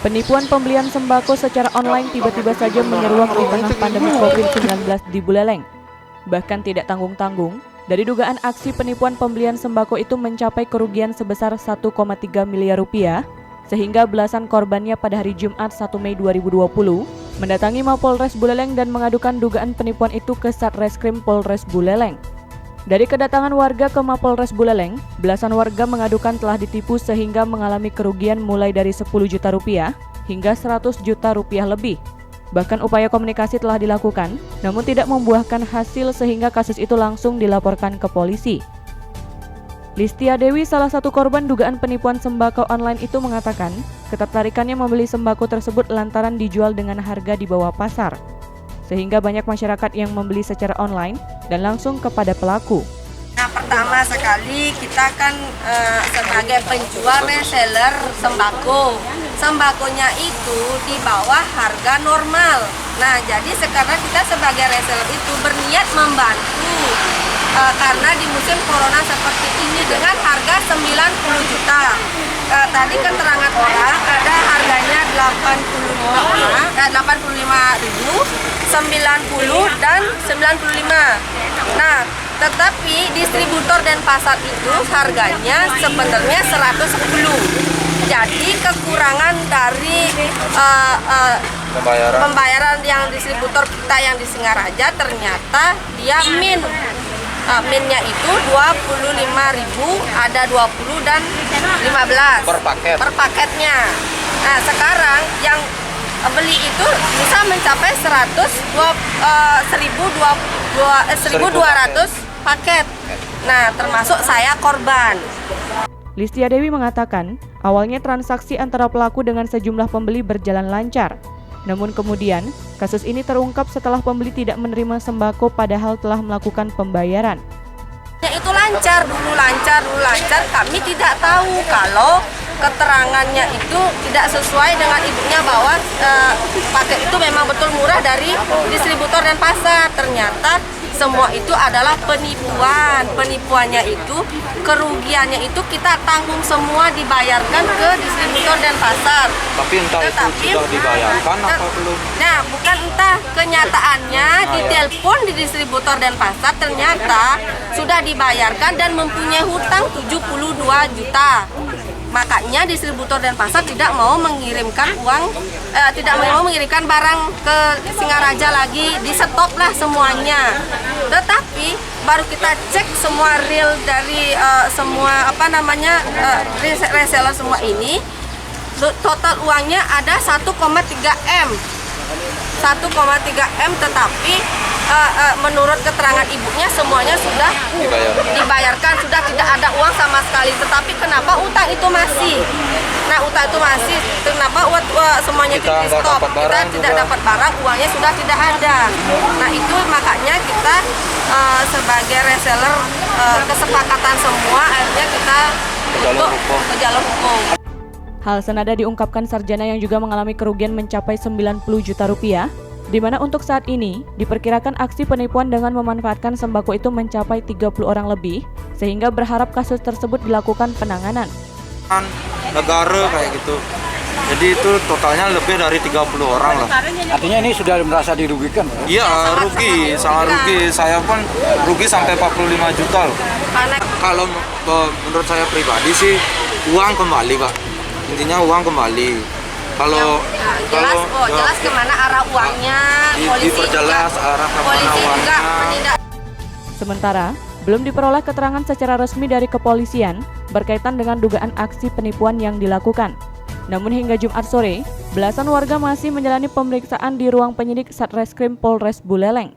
Penipuan pembelian sembako secara online tiba-tiba saja menyeruak di tengah pandemi COVID-19 di Buleleng. Bahkan tidak tanggung-tanggung, dari dugaan aksi penipuan pembelian sembako itu mencapai kerugian sebesar 1,3 miliar rupiah, sehingga belasan korbannya pada hari Jumat 1 Mei 2020 mendatangi Mapolres Buleleng dan mengadukan dugaan penipuan itu ke Satreskrim Polres Buleleng. Dari kedatangan warga ke Mapolres Buleleng, belasan warga mengadukan telah ditipu sehingga mengalami kerugian mulai dari 10 juta rupiah hingga 100 juta rupiah lebih. Bahkan upaya komunikasi telah dilakukan, namun tidak membuahkan hasil sehingga kasus itu langsung dilaporkan ke polisi. Listia Dewi, salah satu korban dugaan penipuan sembako online itu mengatakan, ketertarikannya membeli sembako tersebut lantaran dijual dengan harga di bawah pasar, sehingga banyak masyarakat yang membeli secara online dan langsung kepada pelaku. Nah, pertama sekali kita kan sebagai penjual reseller sembako, sembakonya itu di bawah harga normal. Nah, jadi sekarang kita sebagai reseller itu berniat membantu karena di musim corona seperti ini dengan harga 90 juta. Tadi keterangan orang ada harganya 85.000, 90 dan 95. Nah, tetapi distributor dan pasar itu harganya sebenarnya 110. Jadi kekurangan dari pembayaran yang distributor kita yang di Singaraja ternyata dia minnya itu 25.000, ada 20 dan 15 per paketnya. Nah, sekarang yang beli itu bisa mencapai 1.200 paket. Nah, termasuk saya korban. Listia Dewi mengatakan, awalnya transaksi antara pelaku dengan sejumlah pembeli berjalan lancar. Namun kemudian, kasus ini terungkap setelah pembeli tidak menerima sembako padahal telah melakukan pembayaran. Ya, itu lancar. Kami tidak tahu kalau keterangannya itu tidak sesuai dengan ibunya bahwa paket itu memang betul murah dari distributor dan pasar. Ternyata semua itu adalah penipuan. Penipuannya itu, kerugiannya itu kita tanggung semua, dibayarkan ke distributor dan pasar. Tapi entah itu sudah dibayarkan apa belum? Nah, bukan entah, kenyataannya di telepon di distributor dan pasar ternyata sudah dibayarkan dan mempunyai hutang 72 juta. Makanya distributor dan pasar tidak mau mengirimkan barang ke Singaraja lagi, di stop lah semuanya. Tetapi baru kita cek semua real dari semua reseller semua ini, total uangnya ada 1,3 M. 1,3 M, tetapi menurut keterangan ibunya semuanya sudah dibayarkan, sudah tidak ada uang sama sekali. Tetapi kenapa utang itu masih? Nah, utang itu masih. Kenapa semuanya di stop? Kita tidak dapat barang, uangnya sudah tidak ada. Nah, itu makanya kita sebagai reseller kesepakatan semua akhirnya kita untuk ke jalur hukum. Hal senada diungkapkan sarjana yang juga mengalami kerugian mencapai 90 juta rupiah, di mana untuk saat ini diperkirakan aksi penipuan dengan memanfaatkan sembako itu mencapai 30 orang lebih, sehingga berharap kasus tersebut dilakukan penanganan. Negara kayak gitu. Jadi itu totalnya lebih dari 30 orang lah. Artinya ini sudah merasa dirugikan? Iya, rugi, sangat rugi. Saya pun rugi sampai 45 juta loh. Kalau menurut saya pribadi sih uang kembali, Pak. Intinya uang kembali. Kalau jelas kemana arah uangnya, diperjelas arah kemana uangnya. Sementara belum diperoleh keterangan secara resmi dari kepolisian berkaitan dengan dugaan aksi penipuan yang dilakukan. Namun hingga Jumat sore, belasan warga masih menjalani pemeriksaan di ruang penyidik Satreskrim Polres Buleleng.